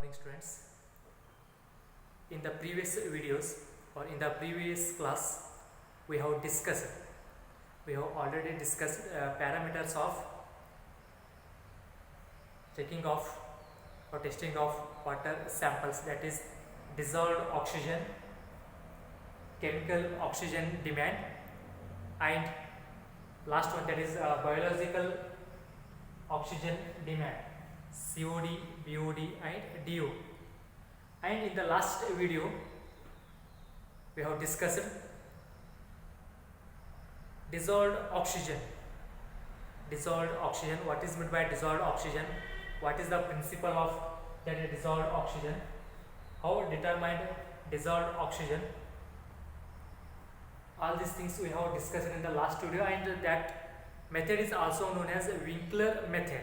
morning, students. In the previous videos or in the previous class, we have already discussed parameters of checking of or testing of water samples, that is dissolved oxygen, chemical oxygen demand, and last one, that is biological oxygen demand, COD, BOD and DO. And in the last video we have discussed dissolved oxygen. What is meant by dissolved oxygen? What is the principle of that dissolved oxygen? How determined dissolved oxygen? All these things we have discussed in the last video, and that method is also known as Winkler method.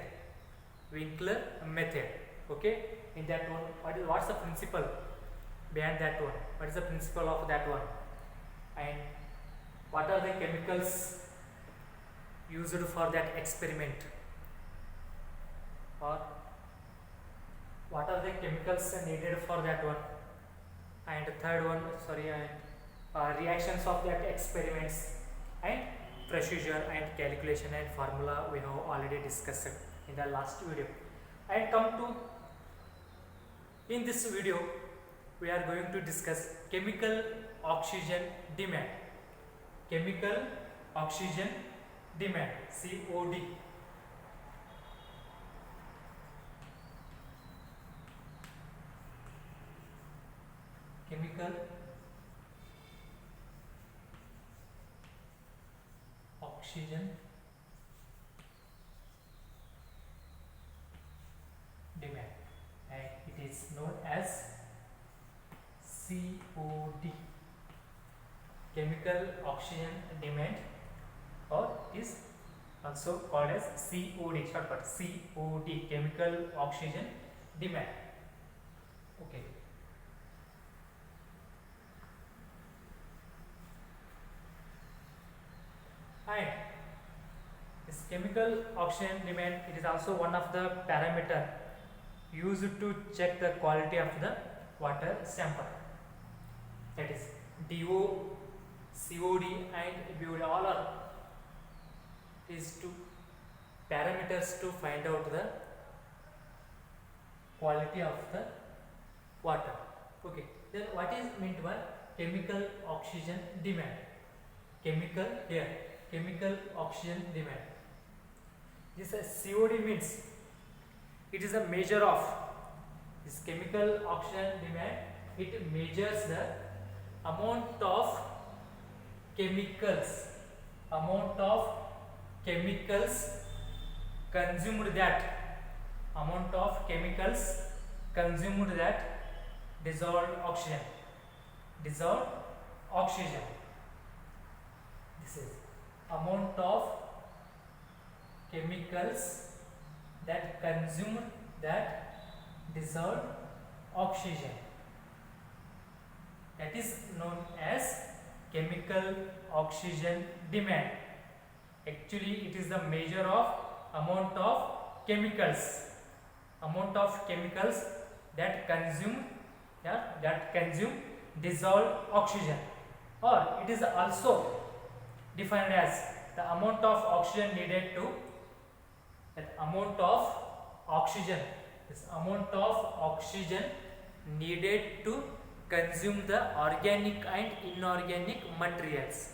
Okay, in that one, what's the principle behind that one? What is the principle of that one? And what are the chemicals used for that experiment? Or what are the chemicals needed for that one? And third one, reactions of that experiments and procedure and calculation and formula we have already discussed in the last video. And in this video we are going to discuss chemical oxygen demand. Chemical oxygen demand, COD. Chemical oxygen demand, and it is known as COD, chemical oxygen demand, or is also called as COD, shortcut COD, chemical oxygen demand. Okay. And this chemical oxygen demand, it is also one of the parameter used to check the quality of the water sample. That is DO, COD and BOD, all are is two parameters to find out the quality of the water. Okay, then what is meant by chemical oxygen demand? Chemical oxygen demand. This COD means it is a measure of this chemical oxygen demand. It measures the amount of chemicals consumed, that dissolved oxygen. This is amount of chemicals that consume that dissolved oxygen. That is known as chemical oxygen demand. Actually, it is the measure of amount of chemicals that consume dissolved oxygen, or it is also defined as the amount of oxygen needed to consume the organic and inorganic materials.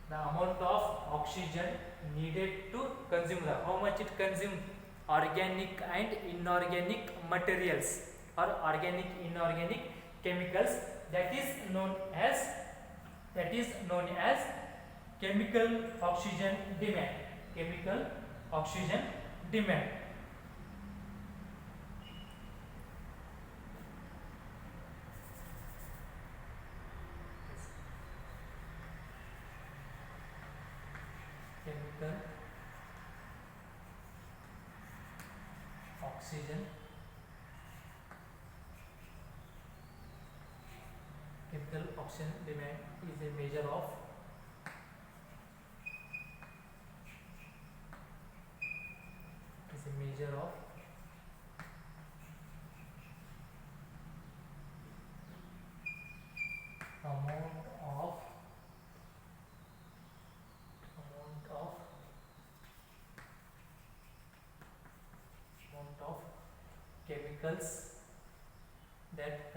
The amount of oxygen needed to consume how much it consumes organic and inorganic materials or organic inorganic chemicals, that is known as chemical oxygen demand. Chemical oxygen demand. Chemical oxygen demand is a measure of amount of chemicals that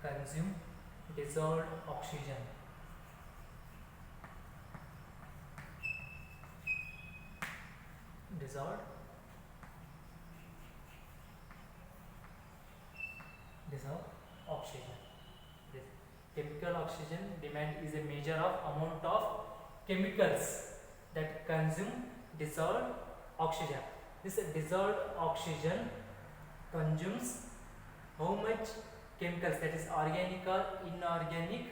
consume dissolved oxygen. Dissolved oxygen. This chemical oxygen demand is a measure of amount of chemicals that consume dissolved oxygen. This dissolved oxygen consumes how much chemicals, that is organic or inorganic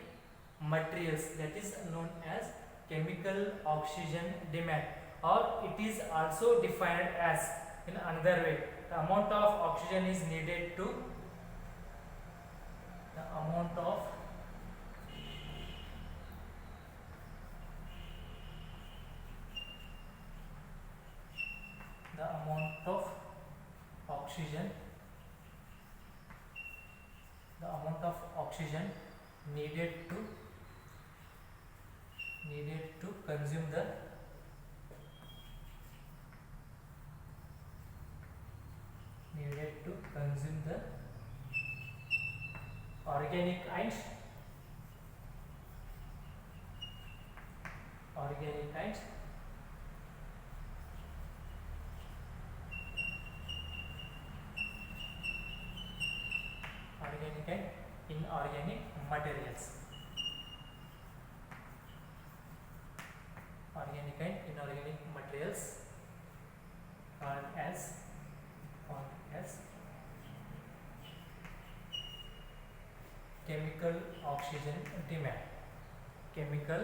materials, that is known as chemical oxygen demand, or it is also defined as, in another way, the amount of oxygen is needed to the amount of oxygen needed to consume the organic and inorganic materials. Organic and inorganic materials called as chemical oxygen demand. Chemical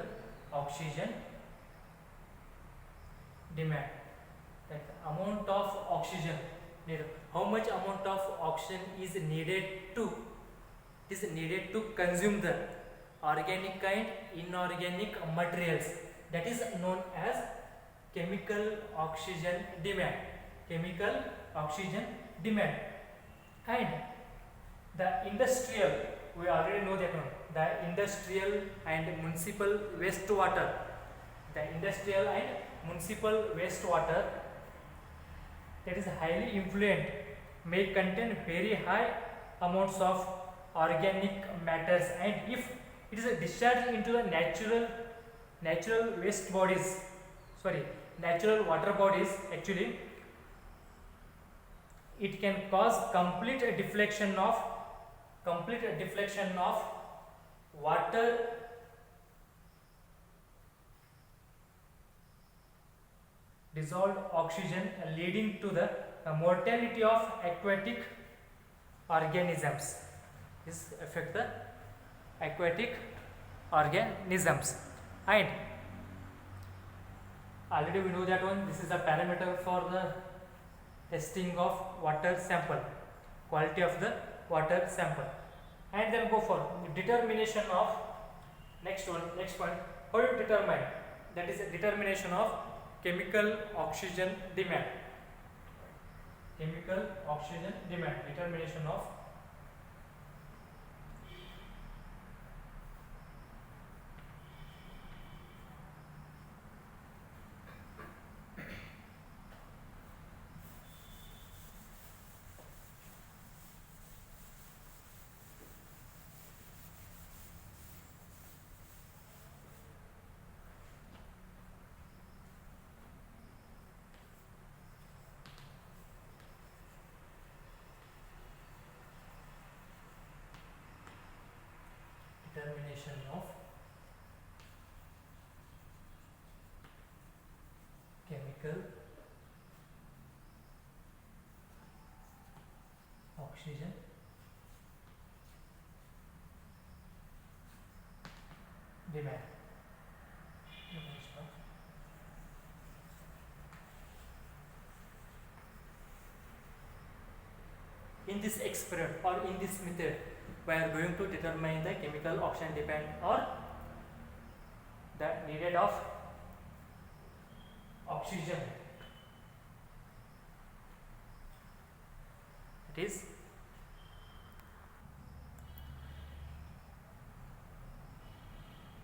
oxygen demand. That amount of oxygen needed. How much amount of oxygen is needed to consume the organic and inorganic materials, that is known as chemical oxygen demand. And the industrial, we already know that one, the industrial and municipal wastewater. That is highly effluent may contain very high amounts of organic matters, and if it is discharged into the natural water bodies, actually it can cause complete deflection of water dissolved oxygen, leading to the mortality of aquatic organisms. This affect the aquatic organisms. And already we know that one, this is a parameter for the testing of water sample, quality of the water sample. And then go for determination of next point, how you determine, that is a determination of chemical oxygen demand. Determination of chemical oxygen demand. In this experiment or in this method, we are going to determine the chemical oxygen demand or the needed of oxygen. It is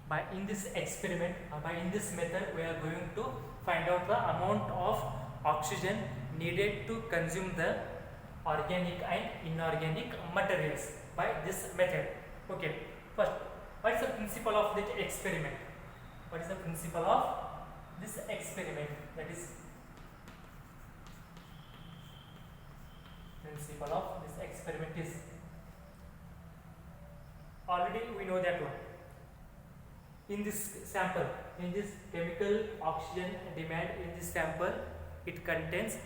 by in this experiment, by in this method, we are going to find out the amount of oxygen needed to consume the organic and inorganic materials by this method. Okay, first, what is the principle of this experiment? What is the principle of this experiment? That is principle of this experiment is, already we know that one. In this sample, in this chemical oxygen demand, in this sample, it contains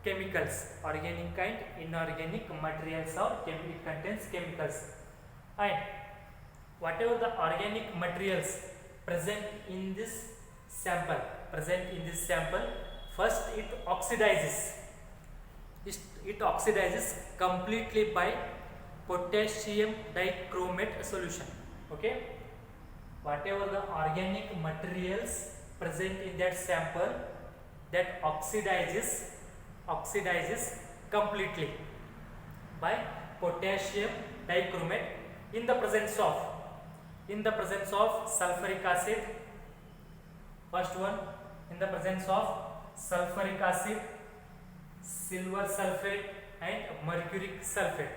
chemicals, organic and inorganic materials, or it contains chemicals, and whatever the organic materials present in this sample, first it oxidizes. It oxidizes completely by potassium dichromate solution. Okay, whatever the organic materials present in that sample, that oxidizes completely by potassium dichromate in the presence of sulfuric acid. First one, in the presence of sulfuric acid, silver sulfate and mercuric sulfate,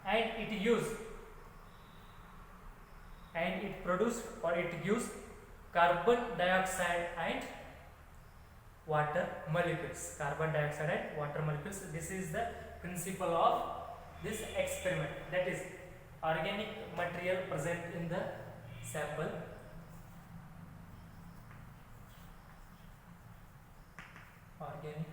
and it produce, or it gives carbon dioxide and water molecules. This is the principle of this experiment, that is organic material present in the sample, organic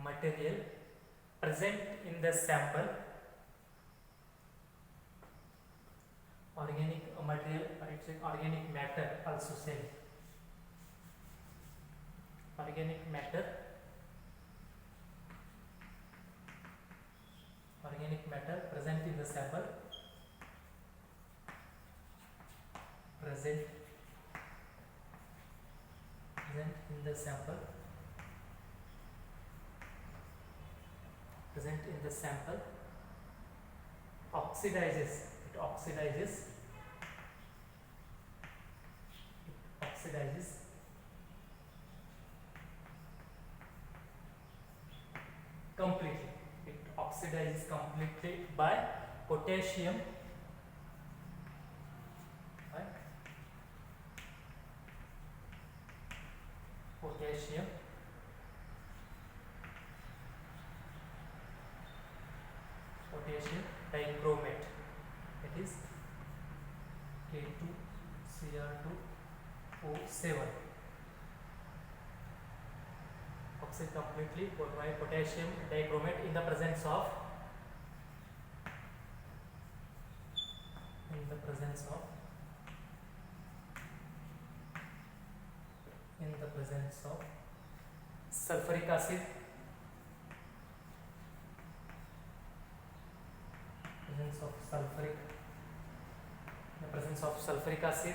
material present in the sample, organic material, or it's an organic matter also same, organic matter present in the sample, present in the sample oxidizes completely. It oxidizes completely by potassium dichromate, it is K2Cr2O7, oxide completely by potassium dichromate in the presence of sulfuric acid, sulfuric acid,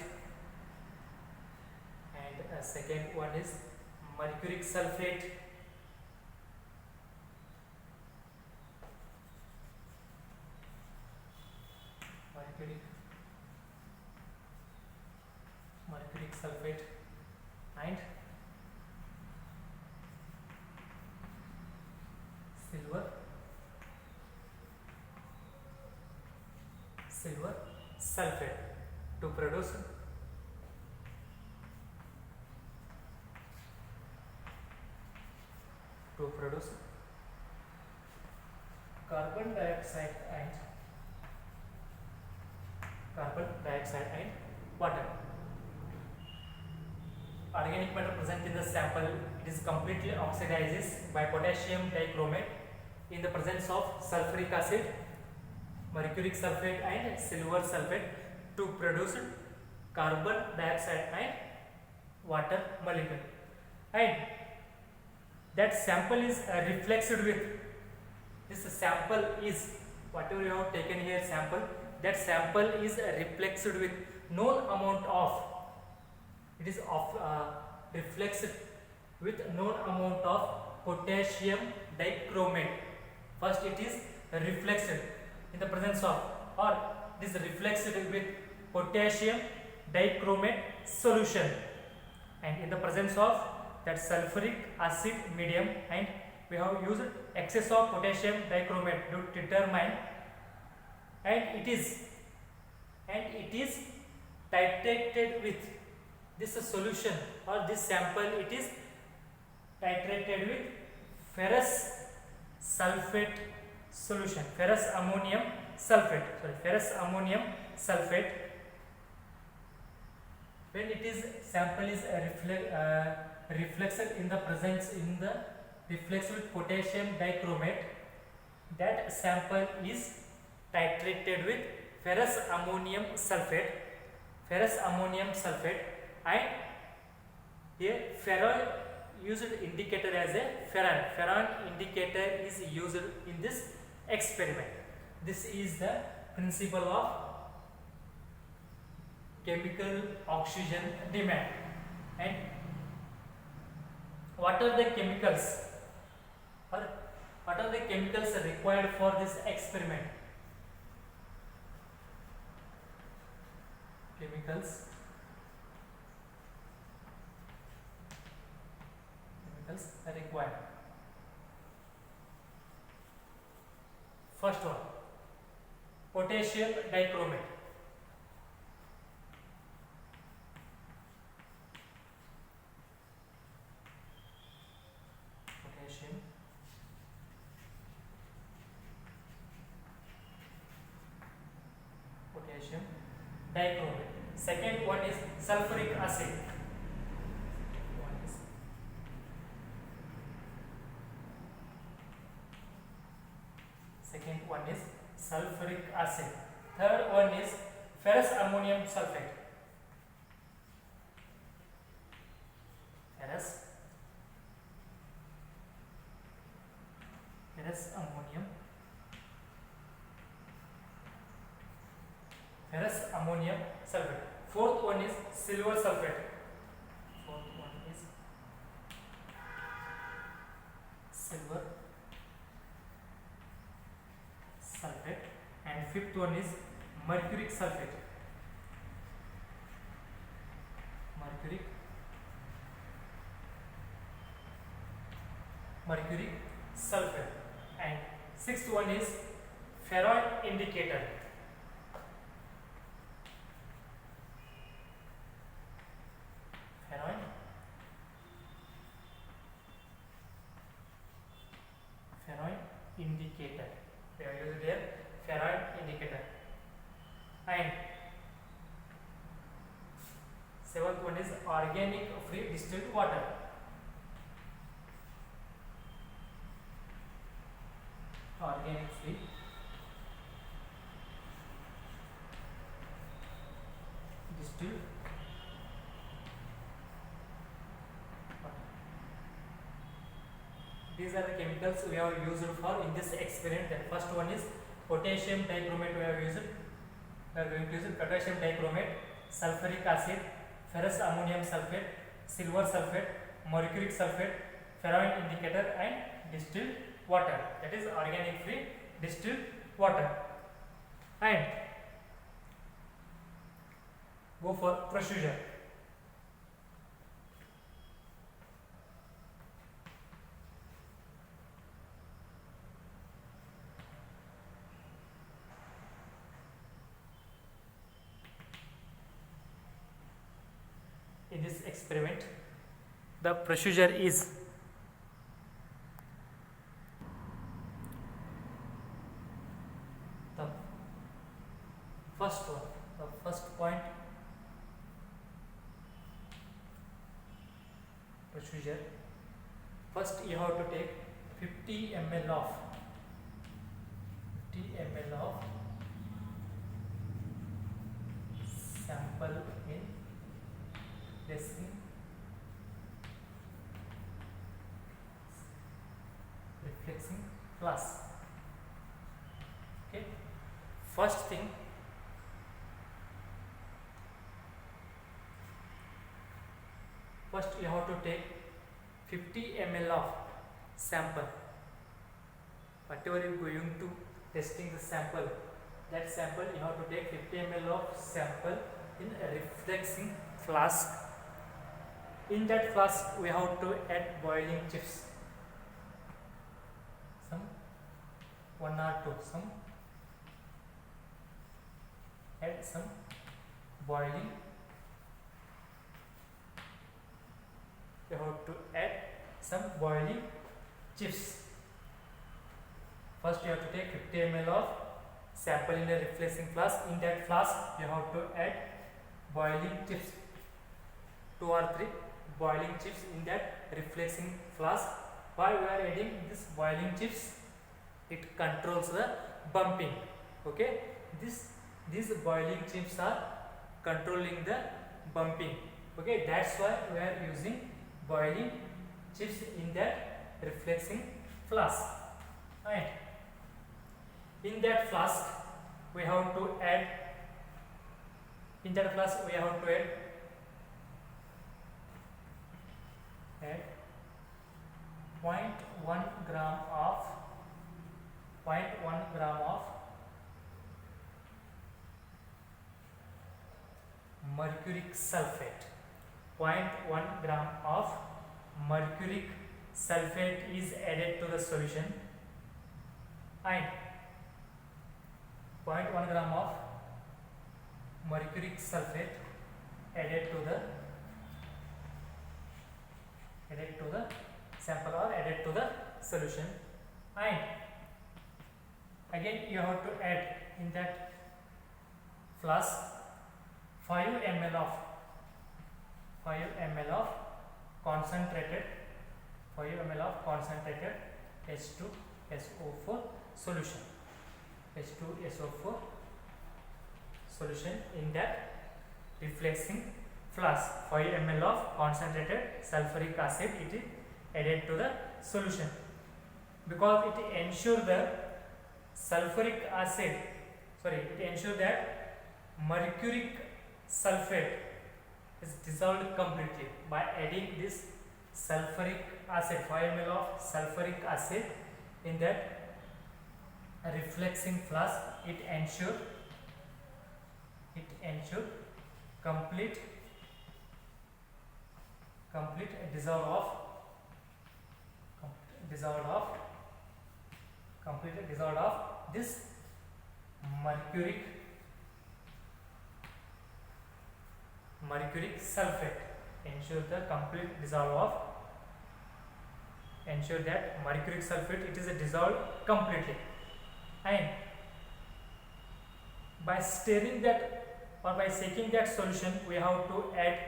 and second one is mercuric sulfate, and silver sulfate to produce carbon dioxide and water. Organic matter present in the sample, it is completely oxidizes by potassium dichromate in the presence of sulfuric acid, mercuric sulfate and silver sulfate to produce carbon dioxide and water molecule, and that sample is reflexed with whatever you have taken here sample, that sample is reflexed with known amount of, it is of reflexed with known amount of potassium dichromate. First it is reflexed in the presence of, or it is reflexed with potassium dichromate solution, and in the presence of that sulfuric acid medium, and we have used excess of potassium dichromate to determine, and it is titrated with this solution or this sample, it is titrated with ferrous sulfate solution, ferrous ammonium sulfate. When it is sample is reflexed in the presence, in the reflexed with potassium dichromate, that sample is titrated with ferrous ammonium sulfate, and here ferron used indicator as a ferron indicator is used in this experiment. This is the principle of chemical oxygen demand. And what are the chemicals, or what are the chemicals required for this experiment? Chemicals are required. First one, potassium dichromate. Potassium dichromate. Second one is sulfuric acid. Second one is sulfuric acid. Third one is ferrous ammonium sulfate. Ferrous ammonium sulfate. Fourth one is silver sulfate. And fifth one is mercuric sulfate. And sixth one is ferron indicator. We have used here ferron indicator. And seventh one is organic free distilled water. These are the chemicals we have used for in this experiment. The first one is potassium dichromate. We are going to use potassium dichromate, sulfuric acid, ferrous ammonium sulfate, silver sulfate, mercuric sulfate, ferron indicator, and distilled water. That is organic free distilled water. And go for procedure. In this experiment, the procedure is the first point procedure. First you have to take 50 ml of sample in reflexing flask. Okay, first thing, first you have to take 50 ml of sample. Whatever you are going to testing the sample, that sample you have to take 50 ml of sample in a reflexing flask. In that flask we have to add boiling chips, some 1 or 2, add some boiling, you have to add some boiling chips. First you have to take 50 ml of sample in a reflexing flask. In that flask you have to add boiling chips, 2 or 3 boiling chips in that reflexing flask. Why we are adding this boiling chips? It controls the bumping. Okay, these boiling chips are controlling the bumping. Okay, that's why we are using boiling chips in that reflexing flask. Right. In that flask we have to add, in that flask we have to add 0.1 gram of mercuric sulfate. 0.1 gram of mercuric sulfate is added to the solution, and 0.1 gram of mercuric sulfate added to the sample or added to the solution. And again you have to add in that flask 5 ml of concentrated H2SO4 solution. H2SO4 solution in that reflexing flask. 5 ml of concentrated sulfuric acid it is added to the solution, because it ensures that mercuric sulfate is dissolved completely. By adding this sulfuric acid, 5 ml of sulfuric acid in that reflexing flask, it ensures complete dissolve of this mercuric sulfate. Ensure that mercuric sulfate it is dissolved completely. And by stirring that or by shaking that solution, we have to add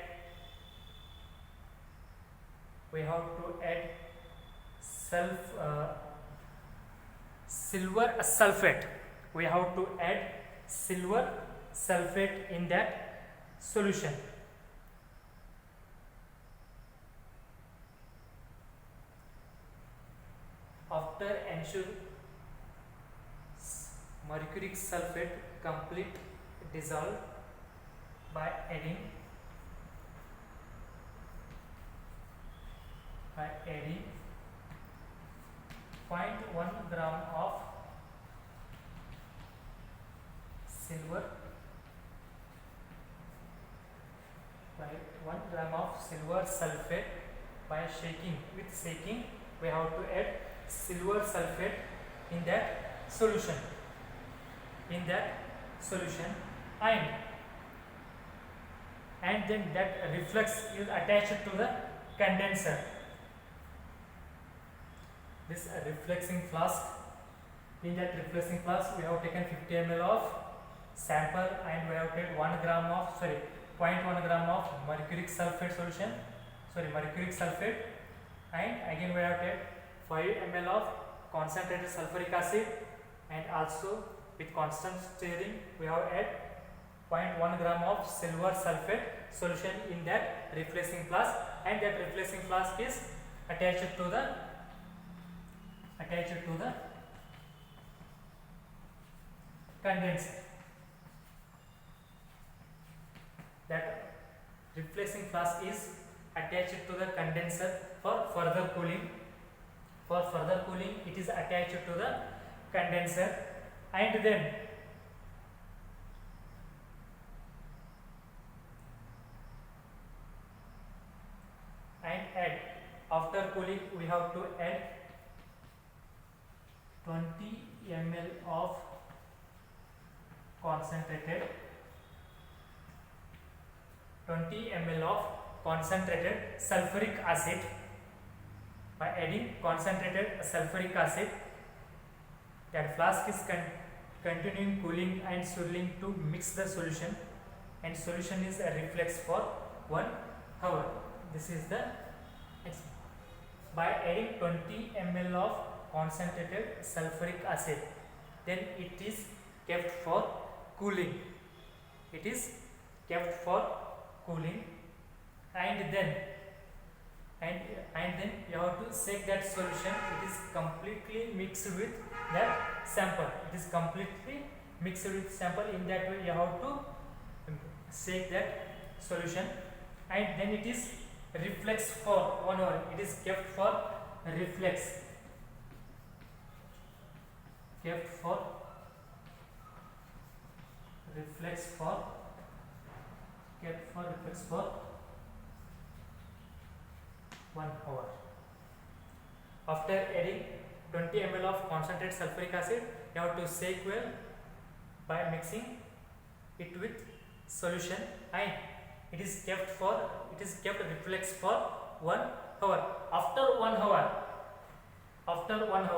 silver sulfate. We have to add silver sulfate in that solution. After ensure mercuric sulfate complete dissolve by adding 0.1 gram of silver, 1 gram of silver sulfate. By shaking, we have to add silver sulfate in that solution. And then that reflex is attached to the condenser. This reflexing flask. In that reflexing flask, we have taken 50 ml of sample, and we have taken 0.1 gram of mercuric sulfate solution. Mercuric sulfate, and again we have taken 5 ml of concentrated sulfuric acid, and also with constant stirring we have added 0.1 gram of silver sulfate solution in that reflexing flask, and that reflexing flask is attached to the condenser. That reflecting flask is attached to the condenser for further cooling. For further cooling, it is attached to the condenser, and then add, after cooling we have to add 20 ml of concentrated 20 ml of concentrated sulfuric acid. By adding concentrated sulfuric acid, that flask is continuing cooling and swirling to mix the solution, and solution is reflex for 1 hour. This is the by adding 20 ml of concentrated sulfuric acid, then it is kept for cooling. It is kept for cooling, and then you have to shake that solution. It is completely mixed with that sample. It is completely mixed with sample. In that way, you have to shake that solution, and then it is reflex for 1 hour. It is kept for reflex. Kept for reflex for 1 hour. After adding 20 ml of concentrated sulfuric acid, you have to shake well by mixing it with solution, and it is kept reflex for 1 hour. After 1 hour, after 1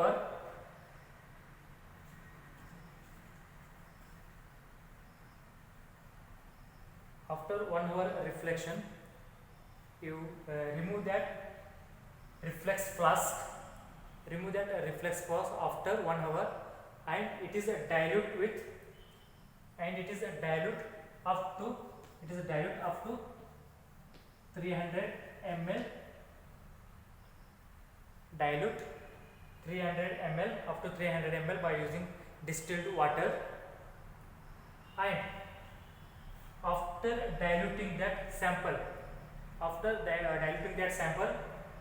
hour reflection, you remove that reflex flask. Remove that reflex flask after 1 hour, and it is a dilute with, and it is a dilute up to 300 ml. Dilute 300 ml up to 300 ml by using distilled water, and after diluting that sample,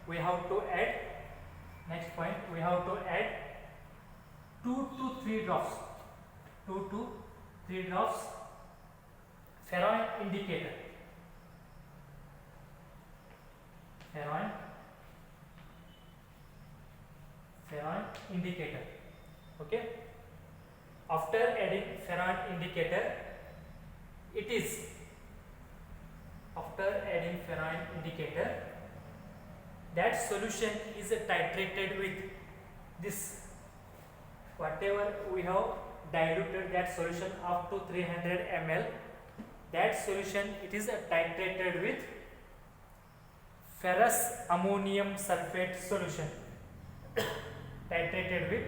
we have to add, next point, we have to add 2 to 3 drops ferroin indicator. Ferroin indicator. Okay. After adding ferroin indicator, that solution is titrated with this, whatever we have diluted that solution up to 300 ml, that solution it is titrated with ferrous ammonium sulfate solution. Titrated with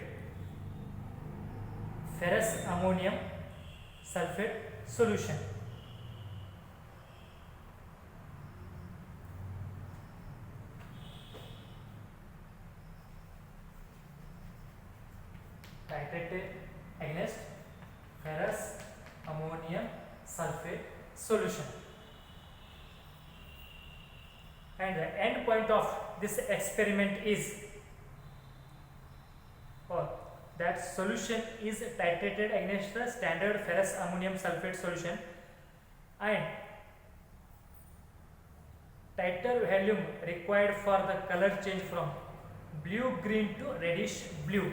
ferrous ammonium sulfate solution. Titrated against ferrous ammonium sulfate solution. And the end point of this experiment is, that solution is titrated against the standard ferrous ammonium sulfate solution, and titer volume required for the color change from blue green to reddish blue.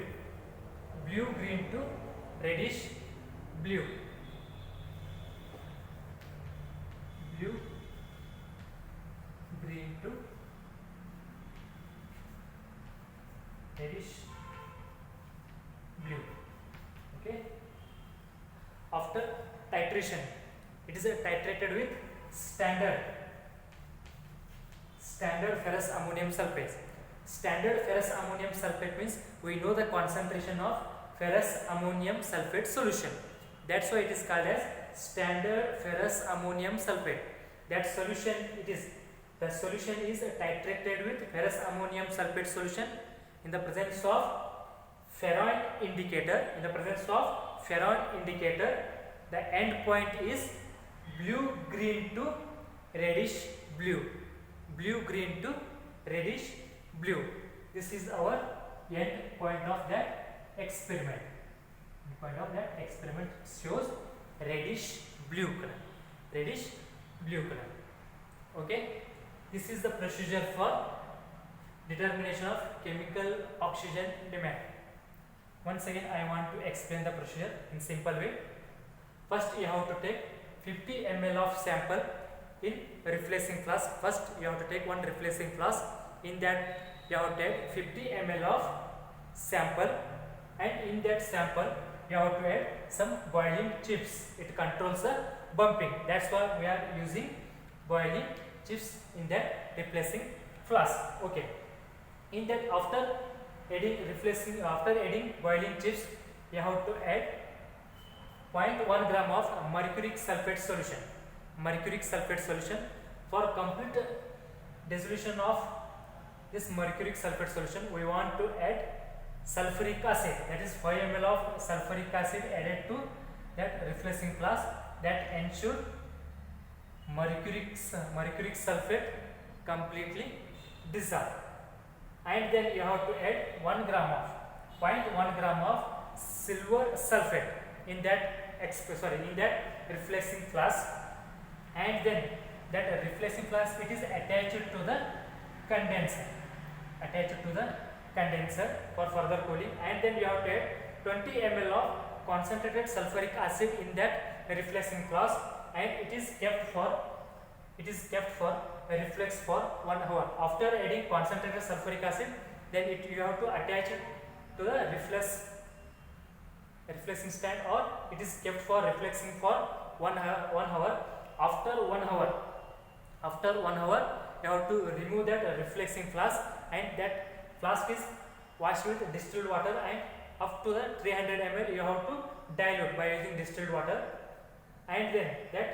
Blue green to reddish blue. Blue green to reddish blue. Okay. After titration, it is titrated with standard ferrous ammonium sulfate. Standard ferrous ammonium sulfate means we know the concentration of ferrous ammonium sulfate solution. That's why it is called as standard ferrous ammonium sulfate. That solution, the solution is titrated with ferrous ammonium sulfate solution in the presence of ferroin indicator. In the presence of Ferron indicator, the end point is blue green to reddish blue, blue green to reddish blue. This is our end point of that experiment. The point of that experiment shows reddish blue color, reddish blue color. Okay, this is the procedure for determination of chemical oxygen demand. Once again I want to explain the procedure in simple way. First you have to take 50 ml of sample in refreshing flask. First you have to take one refreshing flask. In that you have to take 50 ml of sample, and in that sample you have to add some boiling chips. It controls the bumping. That's why we are using boiling chips in that replacing flask. Okay. In that after adding boiling chips, you have to add 0.1 gram of mercuric sulfate solution. Mercuric sulfate solution. For complete dissolution of this mercuric sulfate solution, we want to add sulfuric acid. That is 5 ml of sulfuric acid added to that refreshing flask. That ensure mercuric sulfate completely dissolve. And then you have to add 0.1 gram of silver sulfate in that refreshing flask, and then that refreshing flask, it is attached to the condenser for further cooling. And then you have to add 20 ml of concentrated sulfuric acid in that refreshing flask, and it is kept for reflex for 1 hour. After adding concentrated sulfuric acid, then you have to attach it to the reflexing stand, or it is kept for reflexing for 1 hour. After 1 hour, you have to remove that reflexing flask, and that flask is washed with distilled water, and up to the 300 ml you have to dilute by using distilled water. And then that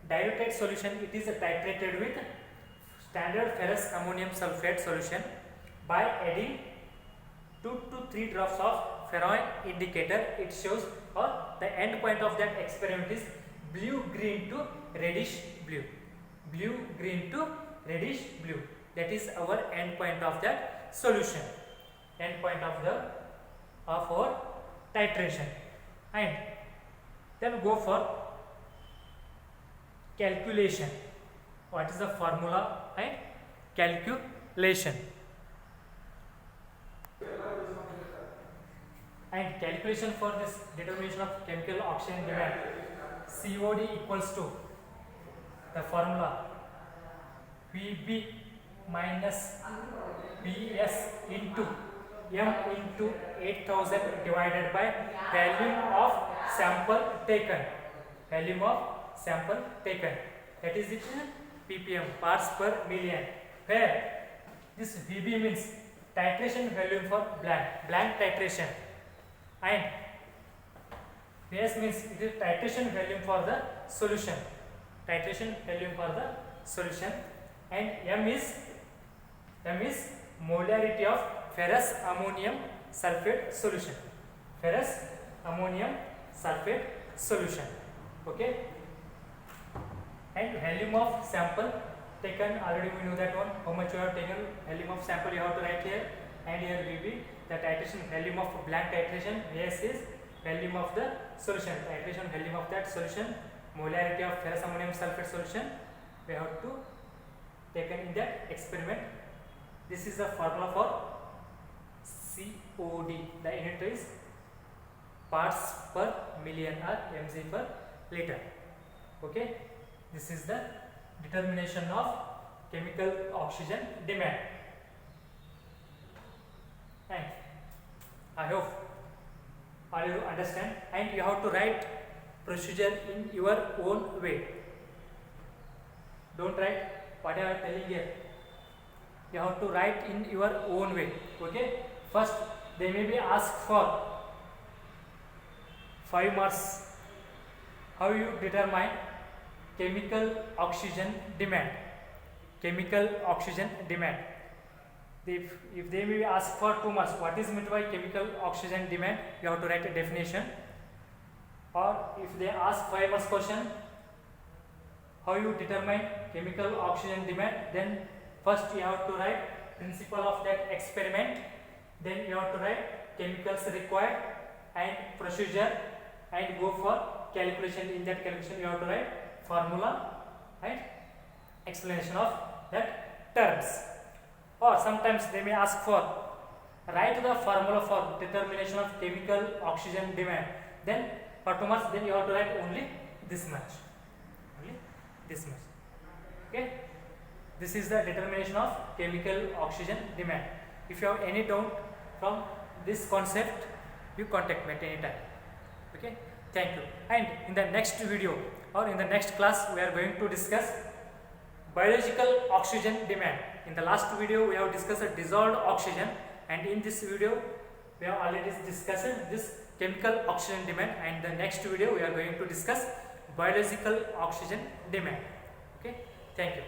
diluted solution, it is titrated with standard ferrous ammonium sulfate solution by adding 2 to 3 drops of Ferron indicator. It shows, or the end point of that experiment is blue green to reddish blue, blue green to reddish blue. That is our end point of that solution, end point of our titration. And then go for calculation. What is the formula and calculation? And calculation for this determination of chemical oxygen demand, COD equals to the formula Pb minus Ps into m into 8000 divided by volume of sample taken. Volume of sample taken. That is it, ppm, parts per million. Where this Vb means titration volume for blank titration, and Ps means it is titration volume for the solution, titration volume for the solution, and m is molarity of ferrous ammonium sulfate solution, ferrous ammonium sulfate solution. Okay. And volume of sample taken, already we know that one, how much you have taken. Volume of sample you have to write here, and here will be the titration volume of blank titration. Yes is volume of the solution, titration volume of that solution, molarity of ferrous ammonium sulfate solution we have to taken in that experiment. This is the formula for COD. The unit is parts per million, or mg per liter. Okay. This is the determination of chemical oxygen demand. And I hope all you understand, and you have to write procedure in your own way. Don't write what I am telling here. You have to write in your own way. Okay. First they may be asked for 5 marks. How you determine chemical oxygen demand? Chemical oxygen demand. If they may be asked for 2 marks, what is meant by chemical oxygen demand? You have to write a definition. or if they ask famous question, how you determine chemical oxygen demand, then first you have to write principle of that experiment, then you have to write chemicals required and procedure, and go for calculation. In that calculation you have to write formula and explanation of that terms. Or sometimes they may ask for write the formula for determination of chemical oxygen demand, then for 2 marks, then you have to write only this much, okay. This is the determination of chemical oxygen demand. If you have any doubt from this concept, you contact me at any time, okay. Thank you. And in the next video or in the next class, we are going to discuss biological oxygen demand. In the last video we have discussed dissolved oxygen, and in this video we have already discussed this chemical oxygen demand, and the next video we are going to discuss biological oxygen demand, okay. Thank you.